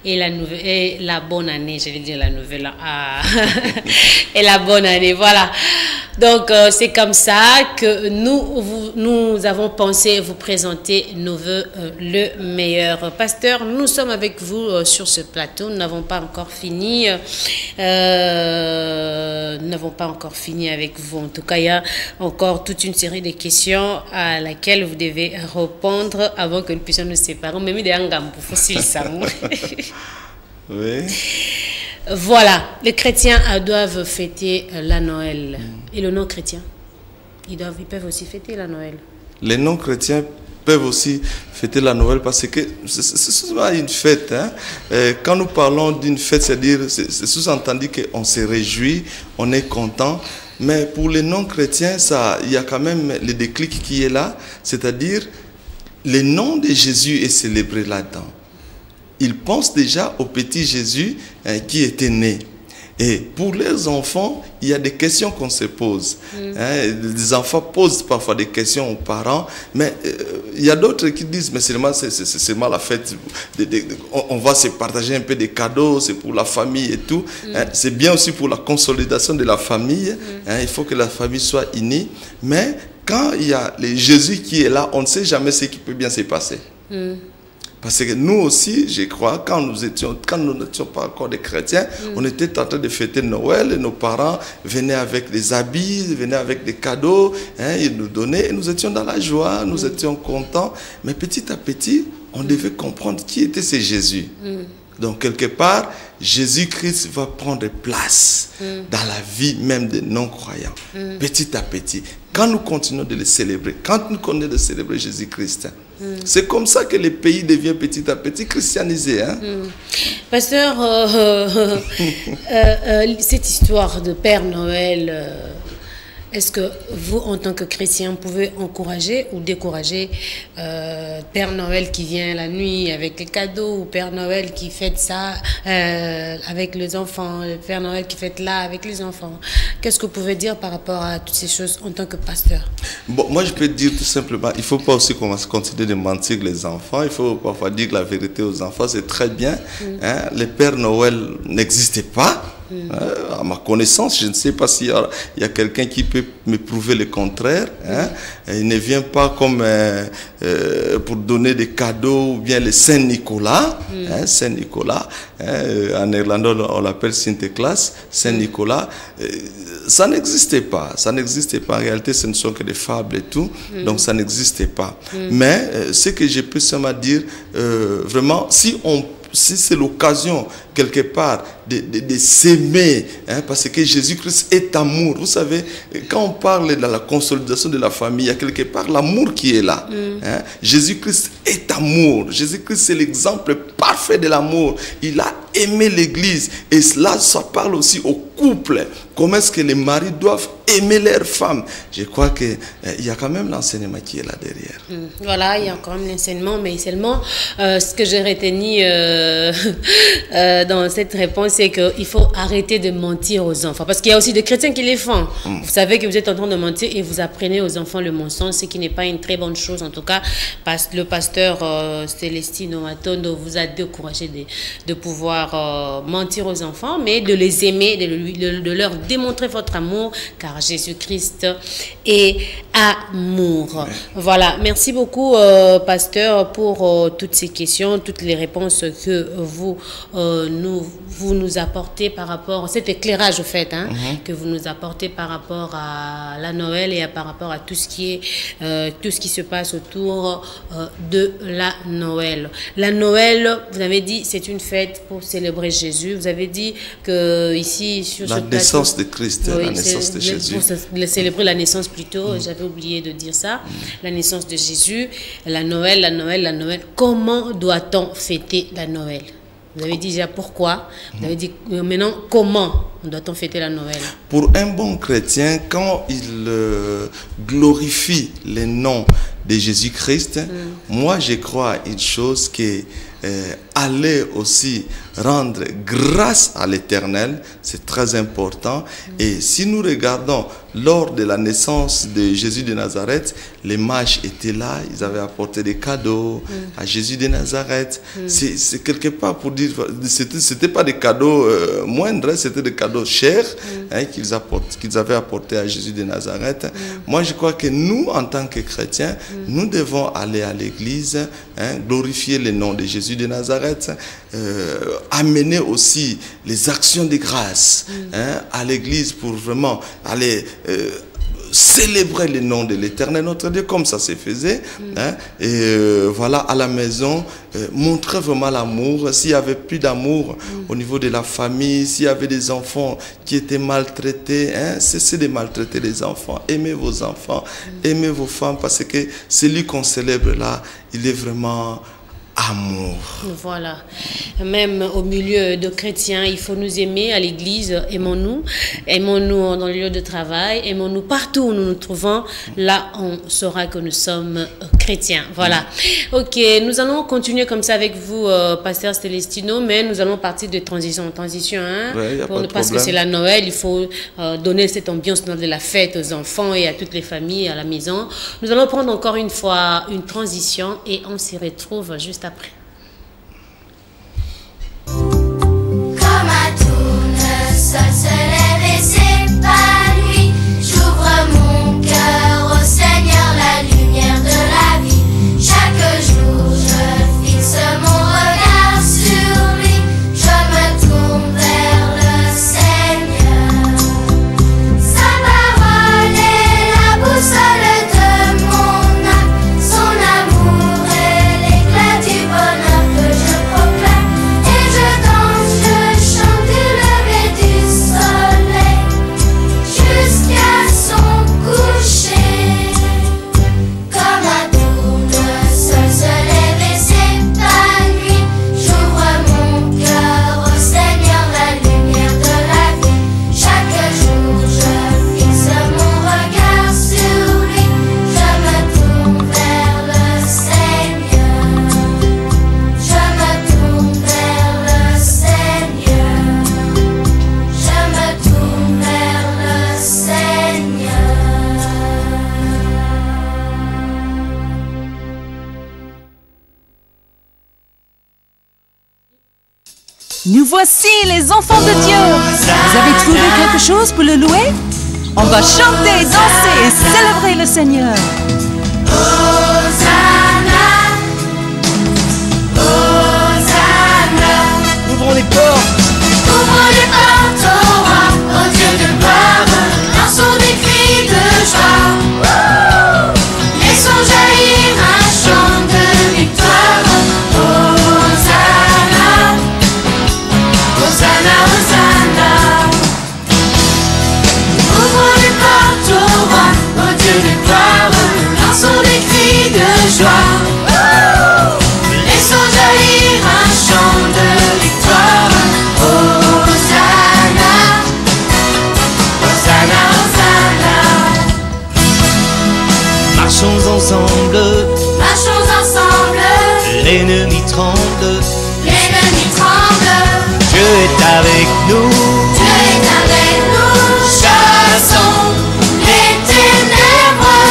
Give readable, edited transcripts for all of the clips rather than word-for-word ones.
et la bonne année, je vais dire la nouvelle, et la bonne année, voilà. Donc, c'est comme ça que nous avons pensé vous présenter nos voeux le meilleur. Pasteur, nous sommes avec vous sur ce plateau. Nous n'avons pas encore fini. Nous n'avons pas encore fini avec vous. En tout cas, il y a encore toute une série de questions à laquelle vous devez répondre avant que nous puissions nous séparer. Oui. Voilà, les chrétiens doivent fêter la Noël. Et les non-chrétiens, ils peuvent aussi fêter la Noël. Les non-chrétiens peuvent aussi fêter la Noël parce que c'est pas une fête. Hein. Quand nous parlons d'une fête, c'est-à-dire, c'est sous-entendu qu'on se réjouit, on est content. Mais pour les non-chrétiens, il y a quand même le déclic qui est là, c'est-à-dire le nom de Jésus est célébré là-dedans. Ils pensent déjà au petit Jésus qui était né. Et pour les enfants, il y a des questions qu'on se pose. Les enfants posent parfois des questions aux parents, mais il y a d'autres qui disent, mais c'est seulement la fête, on va se partager un peu des cadeaux, c'est pour la famille et tout. C'est bien aussi pour la consolidation de la famille. Il faut que la famille soit unie. Mais quand il y a le Jésus qui est là, on ne sait jamais ce qui peut bien se passer. Parce que nous aussi, je crois, quand nous n'étions pas encore des chrétiens, on était en train de fêter Noël et nos parents venaient avec des habits, venaient avec des cadeaux, ils nous donnaient et nous étions dans la joie, nous étions contents. Mais petit à petit, on devait comprendre qui était ce Jésus. Donc, quelque part, Jésus-Christ va prendre place dans la vie même des non-croyants, petit à petit. Quand nous continuons de le célébrer, quand nous continuons de célébrer Jésus-Christ, c'est comme ça que le pays devient petit à petit christianisé. Hein? Pasteur, cette histoire de Père Noël, est-ce que vous, en tant que chrétien, pouvez encourager ou décourager Père Noël qui vient la nuit avec les cadeaux, ou Père Noël qui fête ça avec les enfants, le Père Noël qui fête là avec les enfants? Qu'est-ce que vous pouvez dire par rapport à toutes ces choses en tant que pasteur? Bon, moi, je peux dire tout simplement, il ne faut pas aussi continuer de mentir les enfants. Il faut parfois dire la vérité aux enfants, c'est très bien. Le Père Noël n'existait pas. À ma connaissance, je ne sais pas s'il y a quelqu'un qui peut me prouver le contraire. Il ne vient pas comme pour donner des cadeaux, ou bien le Saint-Nicolas. Saint-Nicolas, en néerlandais on l'appelle Sinterklaas, Saint-Nicolas. Ça n'existait pas. Ça n'existait pas. En réalité, ce ne sont que des fables et tout. Donc, ça n'existait pas. Mais ce que je peux seulement dire, vraiment, si c'est l'occasion, quelque part, de s'aimer, parce que Jésus-Christ est amour. Vous savez, quand on parle de la consolidation de la famille, il y a quelque part l'amour qui est là. Jésus-Christ est amour. Jésus-Christ, c'est l'exemple parfait de l'amour. Il a aimé l'Église. Et cela, ça parle aussi au couple. Comment est-ce que les maris doivent aimer leurs femmes? Je crois qu'il y a quand même l'enseignement qui est là derrière. Voilà, il y a quand même l'enseignement, mais seulement ce que j'ai retenu dans cette réponse, c'est qu'il faut arrêter de mentir aux enfants. Parce qu'il y a aussi des chrétiens qui les font. Vous savez que vous êtes en train de mentir et vous apprenez aux enfants le mensonge, ce qui n'est pas une très bonne chose. En tout cas, le pasteur Célestino Matondo vous a découragé de pouvoir mentir aux enfants, mais de les aimer, de leur démontrer votre amour, car Jésus-Christ est amour. Voilà, merci beaucoup, pasteur, pour toutes ces questions, toutes les réponses que vous nous apportez par rapport à cet éclairage, au fait, que vous nous apportez par rapport à la Noël et par rapport à tout ce qui se passe autour de la Noël. La Noël, vous avez dit, c'est une fête pour célébrer Jésus. Vous avez dit que ici, sur la naissance de Christ, oui, la naissance de Jésus. Pour célébrer la naissance plutôt, j'avais oublié de dire ça. La naissance de Jésus, la Noël. Comment doit-on fêter la Noël? Vous avez dit déjà pourquoi. Vous avez dit maintenant comment doit-on fêter la Noël? Pour un bon chrétien, quand il glorifie le nom de Jésus-Christ, moi je crois à une chose que aller aussi rendre grâce à l'Éternel, c'est très important. Et si nous regardons lors de la naissance de Jésus de Nazareth, les mages étaient là, ils avaient apporté des cadeaux à Jésus de Nazareth. C'est quelque part pour dire, c'était pas des cadeaux moindres, c'était des cadeaux chers qu'ils avaient apportés à Jésus de Nazareth. Moi, je crois que nous, en tant que chrétiens, nous devons aller à l'église, glorifier le nom de Jésus de Nazareth, amener aussi les actions de grâce à l'église pour vraiment aller célébrer le nom de l'Éternel, notre Dieu, comme ça se faisait. Et voilà, à la maison, montrer vraiment l'amour. S'il n'y avait plus d'amour au niveau de la famille, s'il y avait des enfants qui étaient maltraités, cessez de maltraiter les enfants. Aimez vos enfants, aimez vos femmes, parce que celui qu'on célèbre là, il est vraiment amour. Voilà. Même au milieu de chrétiens, il faut nous aimer à l'église. Aimons-nous dans le lieu de travail, aimons-nous partout où nous nous trouvons. Là, on saura que nous sommes chrétiens. Voilà. Ok, nous allons continuer comme ça avec vous, Pasteur Celestino, mais nous allons partir de transition en transition. Parce que c'est la Noël, il faut donner cette ambiance de la fête aux enfants et à toutes les familles à la maison. Nous allons prendre encore une fois une transition et on s'y retrouve juste après. Comme un tournesol se lève et s'épanouit, j'ouvre mon cœur au Seigneur, la lumière de la vie. Chaque jour je fixe mon regard sur lui, je me tourne vers le Seigneur. Sa parole est la boussole de mon âme, son amour est l'éclat du bonheur que je proclame. Et je danse, je chante du lever du soleil jusqu'à son coucher. Comme un tournesol se lève et s'épanouit, j'ouvre mon cœur au Seigneur, la lumière de la vie. Chaque jour je fixe mon regard sur lui, je me tourne vers le Seigneur. Je me tourne vers le Seigneur. Je me tourne vers le Seigneur. Nous voici les enfants de Dieu. Vous avez trouvé quelque chose pour le louer? On va chanter, danser et célébrer le Seigneur. Hosanna, Hosanna. Ouvrons les portes. Ouvre les portes au roi, au Dieu de gloire, lançons des cris de joie. Laissons jaillir un chant de victoire. Hosanna, Hosanna, Hosanna. Ouvre les portes au roi, au Dieu de gloire, lançons des cris de joie. Laissons jaillir un chant de victoire. Hosanna, Hosanna, Hosanna. Marchons ensemble, Marchons ensemble, l'ennemi tremble. l'ennemi tremble. Dieu est avec nous. Dieu est avec nous, chassons les ténèbres.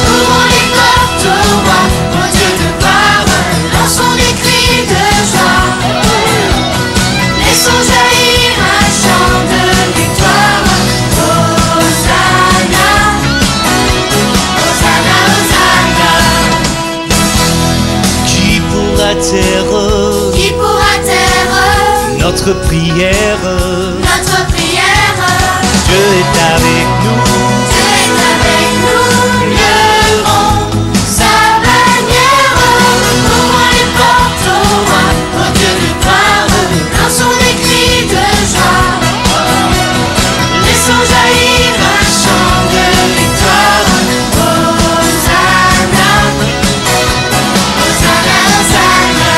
Ouvrons les portes au roi, au Dieu de gloire, lançons des cris de joie. Laissons jaillir un chant de victoire. Hosanna, Hosanna, Hosanna. Qui pourra taire Qui pourra taire notre prière? notre prière? Dieu est avec nous. Dieu est avec nous, levons sa bannière. Ouvrons les portes au roi, au Dieu de gloire, lançons des cris de joie. Laissons jaillir un chant de victoire. Hosanna, Hosanna, Hosanna.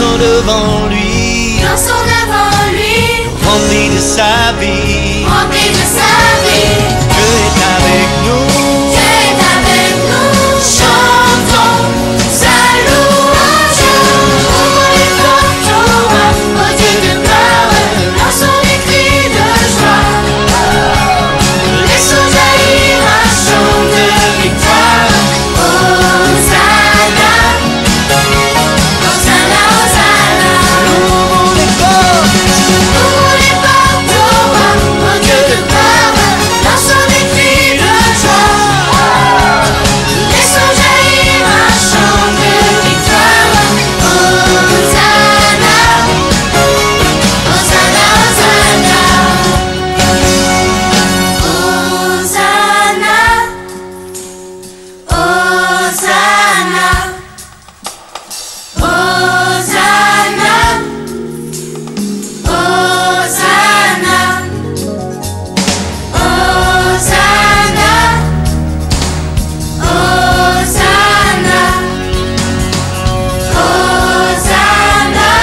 dansons devant lui, dansons devant lui, remplis de sa vie. remplis de sa vie. Dieu est avec nous, Dieu est avec nous, chantons sa louange. Ouvrons les portes au roi, au Dieu de gloire, lançons des cris de joie. Laissons jaillir un chant de victoire. Hosanna, Hosanna, Hosanna. ouvrons les portes. Ouvrons les portes au roi, au Dieu de gloire, lançons des cris de joie. Laissons jaillir un chant de victoire. Hosanna, Hosanna, Hosanna. Hosanna, Hosanna, Hosanna, Hosanna, Hosanna, Hosanna, Hosanna,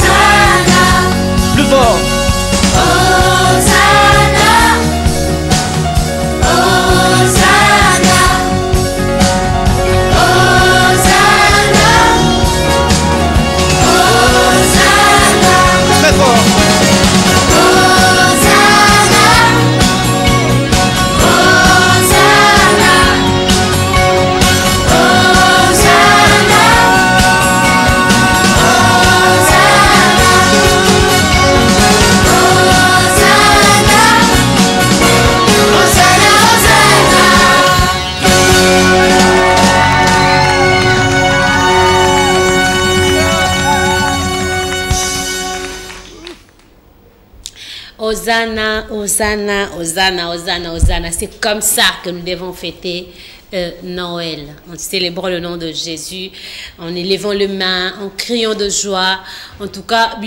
Hosanna, Plus fort. Hosanna, Hosanna, Hosanna, Très fort. Hosanna, Hosanna, Hosanna, Hosanna, Hosanna. C'est comme ça que nous devons fêter Noël. En célébrant le nom de Jésus, en élevant les mains, en criant de joie. En tout cas,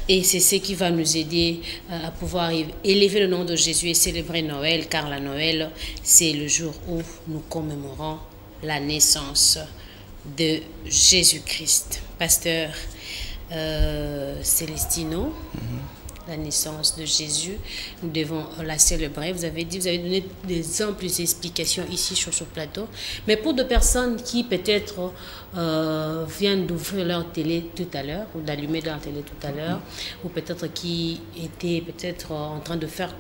et c'est ce qui va nous aider à pouvoir élever le nom de Jésus et célébrer Noël, car la Noël, c'est le jour où nous commémorons la naissance de Jésus-Christ. Pasteur Célestino, la naissance de Jésus, nous devons la célébrer. Vous avez donné des amples explications ici sur ce plateau. Mais pour des personnes qui peut-être viennent d'ouvrir leur télé tout à l'heure, ou d'allumer leur télé tout à l'heure, ou peut-être qui étaient peut-être en train de faire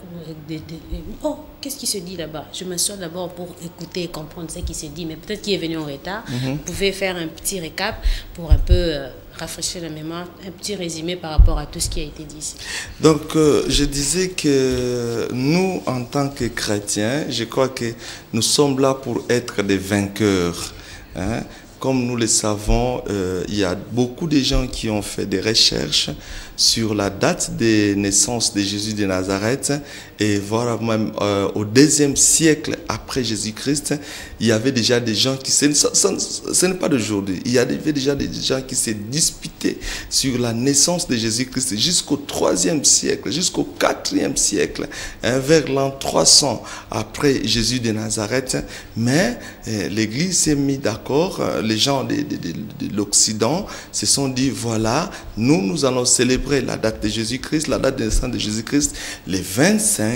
oh, qu'est-ce qui se dit là-bas? Je m'assois d'abord pour écouter et comprendre ce qui se dit, mais peut-être qui est venu en retard. Vous pouvez faire un petit récap pour un peu rafraîchir la mémoire, un petit résumé par rapport à tout ce qui a été dit ici. Donc, je disais que nous, en tant que chrétiens, je crois que nous sommes là pour être des vainqueurs. Hein. Comme nous le savons, il y a beaucoup de gens qui ont fait des recherches sur la date de naissance de Jésus de Nazareth. Et voilà, même au 2e siècle après Jésus-Christ, il y avait déjà des gens qui... Ce n'est pas d'aujourd'hui. Il y avait déjà des gens qui se disputaient sur la naissance de Jésus-Christ jusqu'au 3e siècle, jusqu'au 4e siècle, hein, vers l'an 300 après Jésus de Nazareth. Mais l'Église s'est mise d'accord. Les gens de l'Occident se sont dit, voilà, nous allons célébrer la date de Jésus-Christ, la date de naissance de Jésus-Christ, le 25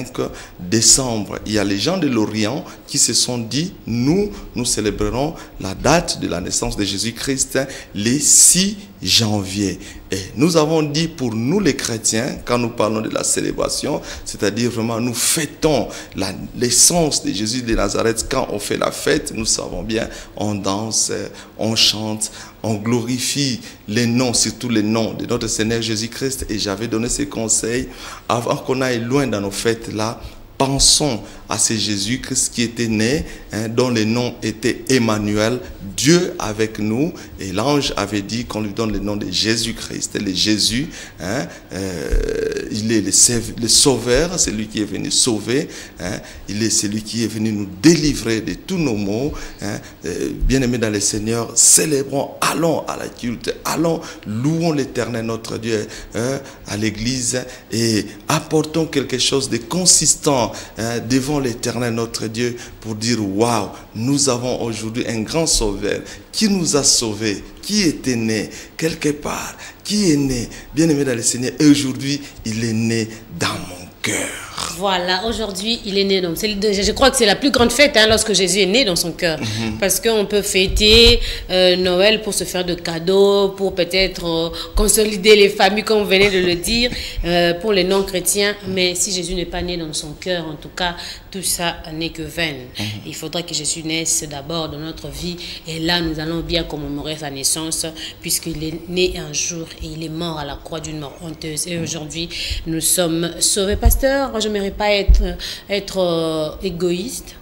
décembre. Il y a les gens de l'Orient qui se sont dit, nous célébrerons la date de la naissance de Jésus-Christ le 6 janvier. Et nous avons dit, pour nous les chrétiens, quand nous parlons de la célébration, c'est-à-dire vraiment nous fêtons la naissance de Jésus de Nazareth. Quand on fait la fête, nous savons bien, on danse, on chante, on glorifie les noms, surtout les noms de notre Seigneur Jésus-Christ. Et j'avais donné ces conseils avant qu'on aille loin dans nos fêtes là. Pensons à ce Jésus-Christ qui était né, hein, dont le nom était Emmanuel, Dieu avec nous. Et l'ange avait dit qu'on lui donne le nom de Jésus-Christ. Le Jésus, hein, il est le sauveur, c'est lui qui est venu sauver. Hein, il est celui qui est venu nous délivrer de tous nos maux. Hein. Bien-aimés dans le Seigneur, célébrons, allons à la culte, allons, louons l'Éternel notre Dieu, hein, à l'église et apportons quelque chose de consistant content devant l'Éternel notre Dieu pour dire waouh, nous avons aujourd'hui un grand sauveur qui nous a sauvés, qui était né quelque part, qui est né, bien aimé dans le Seigneur, et aujourd'hui il est né dans mon cœur. Voilà, aujourd'hui, il est né. Donc, je crois que c'est la plus grande fête lorsque Jésus est né dans son cœur. Parce qu'on peut fêter Noël pour se faire de cadeaux, pour peut-être consolider les familles, comme vous venez de le dire, pour les non-chrétiens. Mais si Jésus n'est pas né dans son cœur, en tout cas, tout ça n'est que vain. Il faudra que Jésus naisse d'abord dans notre vie. Et là, nous allons bien commémorer sa naissance, puisqu'il est né un jour et il est mort à la croix d'une mort honteuse. Et aujourd'hui, nous sommes sauvés. Pasteur, je n'aimerais pas être égoïste.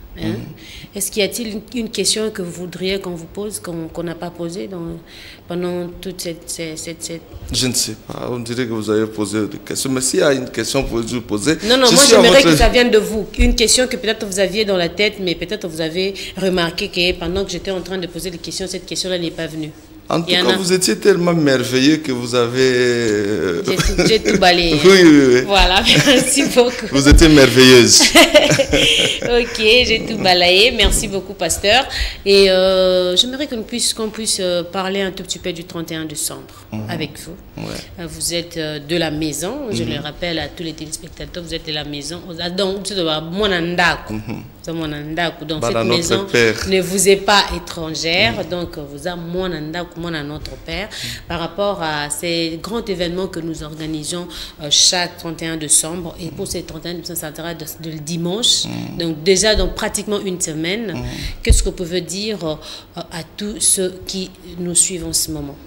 Est-ce qu'il y a-t-il une question que vous voudriez qu'on vous pose, qu'on n'a pas posée pendant toute cette... Je ne sais pas, on dirait que vous avez posé des questions, mais s'il y a une question pour vous poser... Non, moi j'aimerais que ça vienne de vous. Une question que peut-être vous aviez dans la tête, mais peut-être vous avez remarqué que pendant que j'étais en train de poser des questions, cette question-là n'est pas venue. En tout cas, vous étiez tellement merveilleux que vous avez... J'ai tout balayé. Oui. Voilà, merci beaucoup. Vous étiez merveilleuse. Ok, j'ai tout balayé. Merci beaucoup, pasteur. Et j'aimerais qu'on puisse parler un tout petit peu du 31 décembre avec vous. Ouais. Vous êtes de la maison, je le rappelle à tous les téléspectateurs, vous êtes de la maison. Donc, cette maison ne vous est pas étrangère, donc vous avez notre Père, par rapport à ces grands événements que nous organisons chaque 31 décembre. Et pour ces 31 décembre, ça sera le dimanche, donc déjà dans pratiquement une semaine. Qu'est-ce que vous pouvez dire à tous ceux qui nous suivent en ce moment?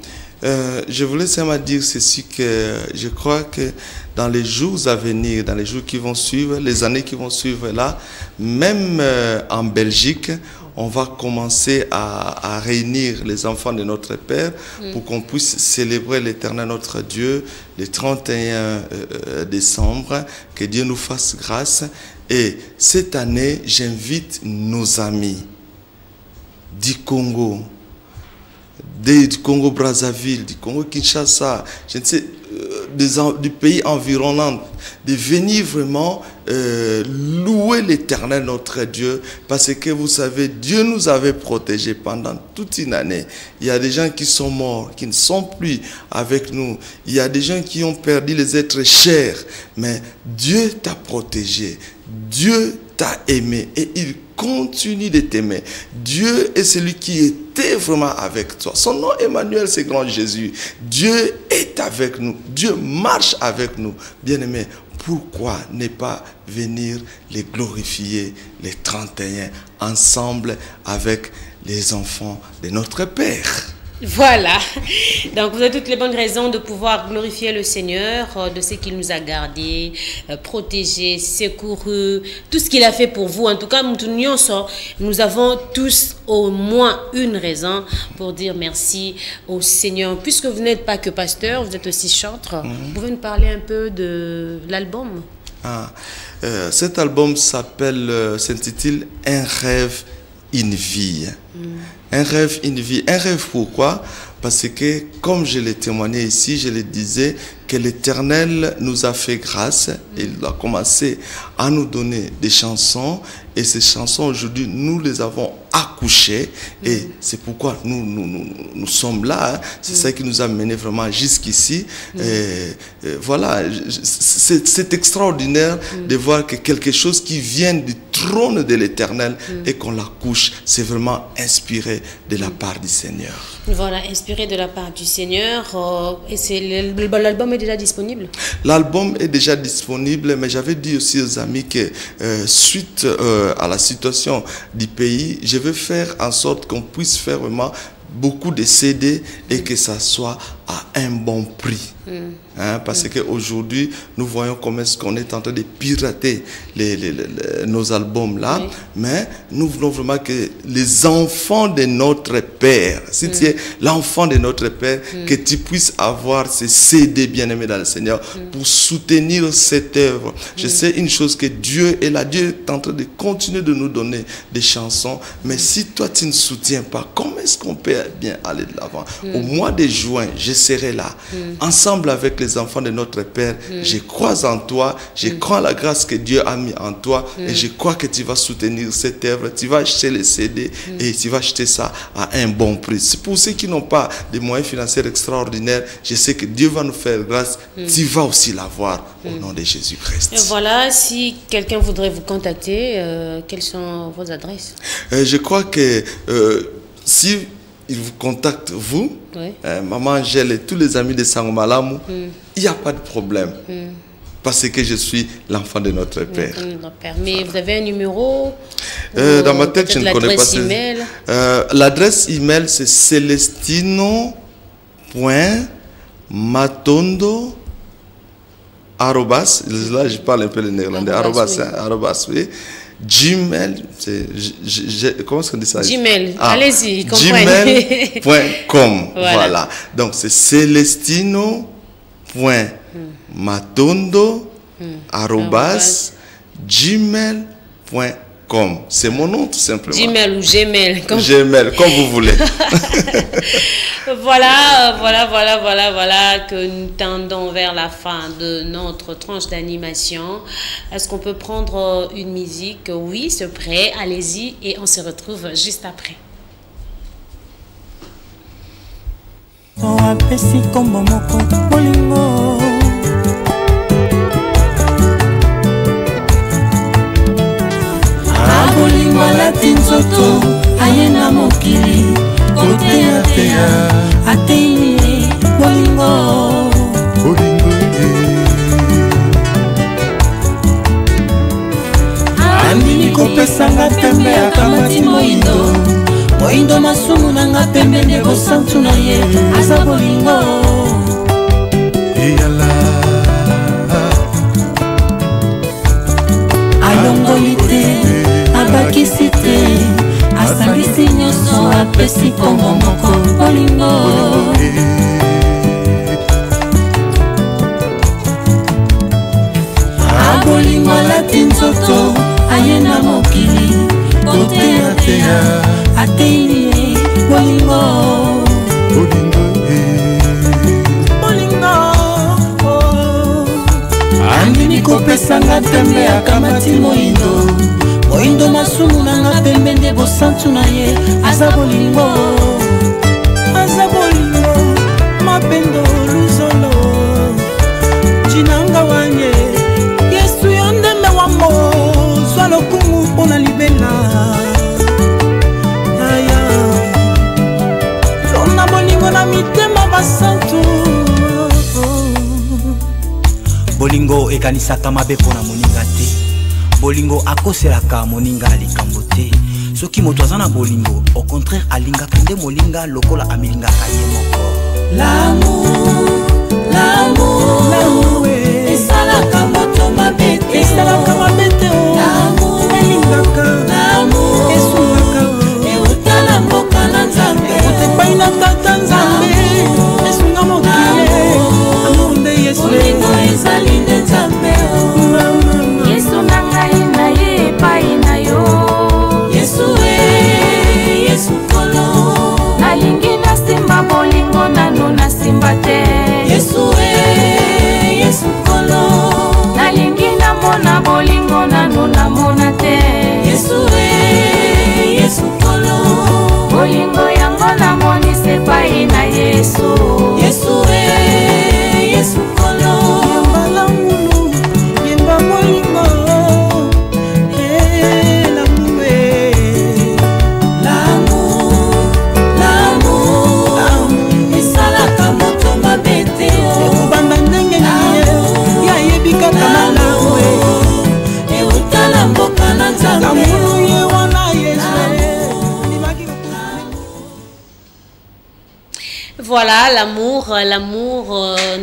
Je voulais seulement dire ceci, que je crois que dans les jours à venir, dans les jours qui vont suivre, les années qui vont suivre là, même en Belgique, on va commencer à réunir les enfants de notre Père pour qu'on puisse célébrer l'Éternel notre Dieu le 31 décembre, que Dieu nous fasse grâce. Et cette année, j'invite nos amis du Congo, du Congo-Brazzaville, du Congo-Kinshasa, je ne sais, du pays environnant, de venir vraiment louer l'Éternel notre Dieu, parce que vous savez, Dieu nous avait protégés pendant toute une année. Il y a des gens qui sont morts, qui ne sont plus avec nous. Il y a des gens qui ont perdu les êtres chers, mais Dieu t'a protégé, Dieu t'a aimé et il continue de t'aimer. Dieu est celui qui était vraiment avec toi. Son nom Emmanuel, c'est grand Jésus. Dieu est avec nous. Dieu marche avec nous. Bien-aimés, pourquoi ne pas venir les glorifier les 31 ensemble avec les enfants de notre Père? Voilà, donc vous avez toutes les bonnes raisons de pouvoir glorifier le Seigneur, de ce qu'il nous a gardés, protégés, secourus, tout ce qu'il a fait pour vous. En tout cas, nous avons tous au moins une raison pour dire merci au Seigneur. Puisque vous n'êtes pas que pasteur, vous êtes aussi chanteur, vous pouvez nous parler un peu de l'album? Cet album s'intitule « Un rêve, une vie ». Un rêve, une vie. Un rêve pourquoi? Parce que, comme je l'ai témoigné ici, je le disais, que l'Éternel nous a fait grâce. Et il a commencé à nous donner des chansons. Et ces chansons, aujourd'hui, nous les avons accouchées. Et c'est pourquoi nous sommes là. C'est ça qui nous a menés vraiment jusqu'ici. Voilà, c'est extraordinaire de voir que quelque chose qui vient du trône de l'Éternel et qu'on l'accouche, c'est vraiment inspiré de la part du Seigneur. Voilà, inspiré de la part du Seigneur. Et l'album est déjà disponible? L'album est déjà disponible, mais j'avais dit aussi aux amis que suite à la situation du pays, je vais faire en sorte qu'on puisse faire vraiment beaucoup de CD et que ça soit à un bon prix. Parce qu'aujourd'hui, nous voyons comment est-ce qu'on est en train de pirater nos albums là, mais nous voulons vraiment que les enfants de notre Père, si tu es l'enfant de notre Père, que tu puisses avoir ces CD bien-aimés dans le Seigneur pour soutenir cette œuvre. Je sais une chose, que Dieu est là, Dieu est en train de continuer de nous donner des chansons, mais si toi tu ne soutiens pas, comment est-ce qu'on peut bien aller de l'avant? Au mois de juin, je serai là. Ensemble avec les enfants de notre Père, je crois en toi, je crois en la grâce que Dieu a mis en toi et je crois que tu vas soutenir cette œuvre, tu vas acheter les CD et tu vas acheter ça à un bon prix. C'est pour ceux qui n'ont pas des moyens financiers extraordinaires, je sais que Dieu va nous faire grâce, tu vas aussi l'avoir au nom de Jésus-Christ. Et voilà, si quelqu'un voudrait vous contacter, quelles sont vos adresses? Je crois que si il vous contacte, vous, Maman Angèle et tous les amis de Sangomalamu, il n'y a pas de problème. Parce que je suis l'enfant de notre Père. Mais vous avez un numéro? Dans ma tête, je ne connais pas. L'adresse email, c'est celestino.matondo. Arrobas, là je parle un peu le néerlandais, arrobas, oui. Gmail, comment est-ce qu'on dit ça? Gmail, allez-y, ils comprennent. Gmail.com, voilà. Donc c'est celestino.matondo @gmail.com. C'est mon nom tout simplement. Gmail ou Gmail. Gmail, comme vous voulez. Voilà que nous tendons vers la fin de notre tranche d'animation. Est-ce qu'on peut prendre une musique? Oui, c'est prêt. Allez-y et on se retrouve juste après. Bolingo alati nzoto ayena mokili koteya ateli bolingo andimi kopesanga tembe ya kamati moindo masumu nanga pembe nde bosantu na ye aza bolingo alongoli te abakisi te asambisi nyonso apesi kombo moko bolingo abolingo alati nzoto ayena mokili koteya ateli ye bolingo andimi kopesanga tembe ya kamati moindo masumu nanga pembe nde bosantu na ye aza bolingo mapendo luzolo jinanga wanye yesu yo ndembe wamo zwa lokumu mpona libela aya lona bolingo na mitema basantu bolingo ekanisaka mabe mpona moninga te bolingo akoselaka moninga likambo te soki moto aza na bolingo au contraire alingaka nde molinga lokola amilingaka ye moko l'amour esalaka moto mabe te elingaka esungaka eutala mboka na nzambe epai na tata nzambe esunga mokili amour nde yesu bolingo ezali nde nzambe yesu na ngai na ye epai na yo yesu kolo nalingi nasimba bolingo nano nasimba te yesu kolo nalingi namona bolingo nano namona te yesu kolo bolingo yango namonisi epai na yesu kolo yemba bolingo esalaka moto mabe te ekobanda ndenge niye yayebi kaka malamu eutala mboka na nzambe ye wana yesu. Voilà, l'amour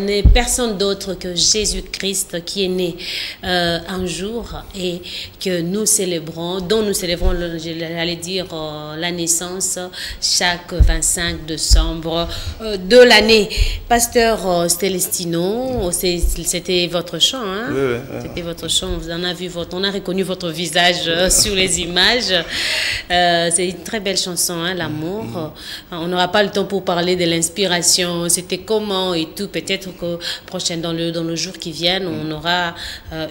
n'est personne d'autre que Jésus-Christ qui est né un jour et que nous célébrons, dont nous célébrons, j'allais dire, la naissance chaque 25 décembre de l'année. Pasteur Celestino, c'était votre chant, hein? Oui. C'était votre chant, on a reconnu votre visage sur les images. C'est une très belle chanson, hein, l'amour. On n'aura pas le temps pour parler de l'inspiration, c'était comment et tout. Peut-être que dans le jour qui viennent, on aura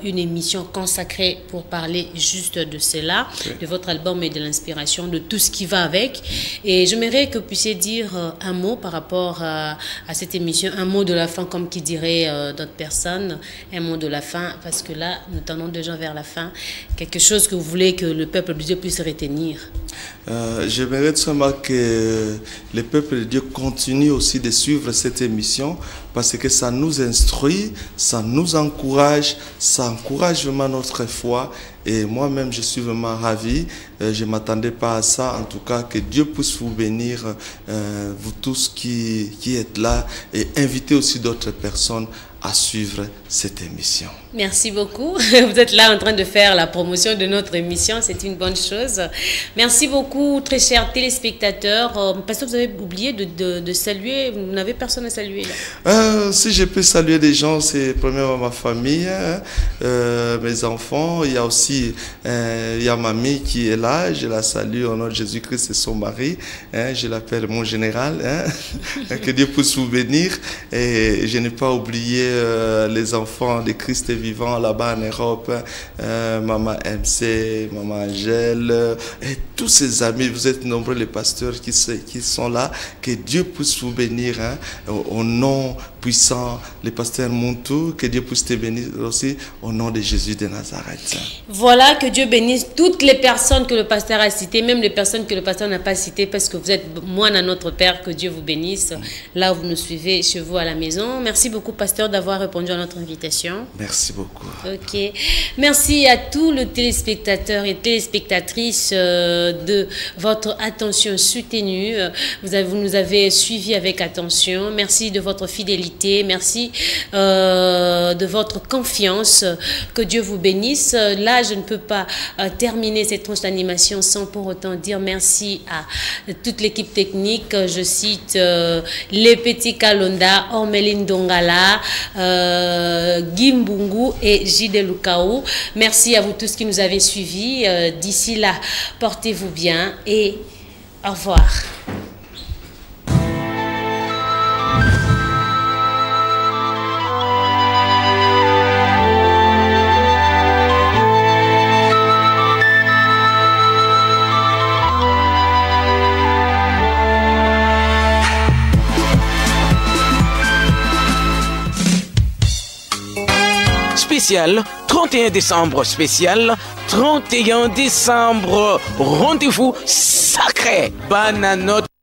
une émission consacrée pour parler juste de cela, de votre album et de l'inspiration, de tout ce qui va avec. Et j'aimerais que vous puissiez dire un mot par rapport à cette émission, un mot de la fin, comme qui dirait d'autres personnes, un mot de la fin, parce que là, nous tendons déjà vers la fin. Quelque chose que vous voulez que le peuple de Dieu puisse retenir. J'aimerais seulement que le peuple de Dieu continue aussi de suivre cette émission parce que ça nous instruit, ça nous encourage, ça encourage vraiment notre foi. Et moi-même, je suis vraiment ravi. Je ne m'attendais pas à ça. En tout cas, que Dieu puisse vous bénir, vous tous qui êtes là, et inviter aussi d'autres personnes à suivre cette émission. Merci beaucoup. Vous êtes là en train de faire la promotion de notre émission. C'est une bonne chose. Merci beaucoup, très chers téléspectateurs. Pasteur, vous avez oublié de saluer. Vous n'avez personne à saluer là. Si je peux saluer des gens, c'est premièrement ma famille, mes enfants. Il y a aussi mamie qui est là. Je la salue au nom de Jésus-Christ et son mari. Je l'appelle mon général. Que Dieu puisse vous bénir. Et je n'ai pas oublié les enfants de Christ vivant là-bas en Europe, maman MC, maman Angèle, et tous ces amis, vous êtes nombreux les pasteurs qui sont là, que Dieu puisse vous bénir, au nom puissant, les pasteurs Montou, que Dieu puisse te bénir aussi au nom de Jésus de Nazareth. Voilà, que Dieu bénisse toutes les personnes que le pasteur a citées, même les personnes que le pasteur n'a pas citées, parce que vous êtes moine à notre Père, que Dieu vous bénisse, là où vous nous suivez chez vous à la maison. Merci beaucoup, pasteur, d'avoir répondu à notre invitation. Merci beaucoup. Ok. Merci à tous les téléspectateurs et téléspectatrices de votre attention soutenue. Vous nous avez suivis avec attention. Merci de votre fidélité. Merci de votre confiance. Que Dieu vous bénisse. Là, je ne peux pas terminer cette tranche d'animation sans pour autant dire merci à toute l'équipe technique. Je cite les petits Kalonda, Ormeline Dongala, Gimbungu et Jide Lukaou. Merci à vous tous qui nous avez suivis. D'ici là, portez-vous bien et au revoir. Spécial 31 décembre spécial 31 décembre, rendez-vous sacré. Bananote.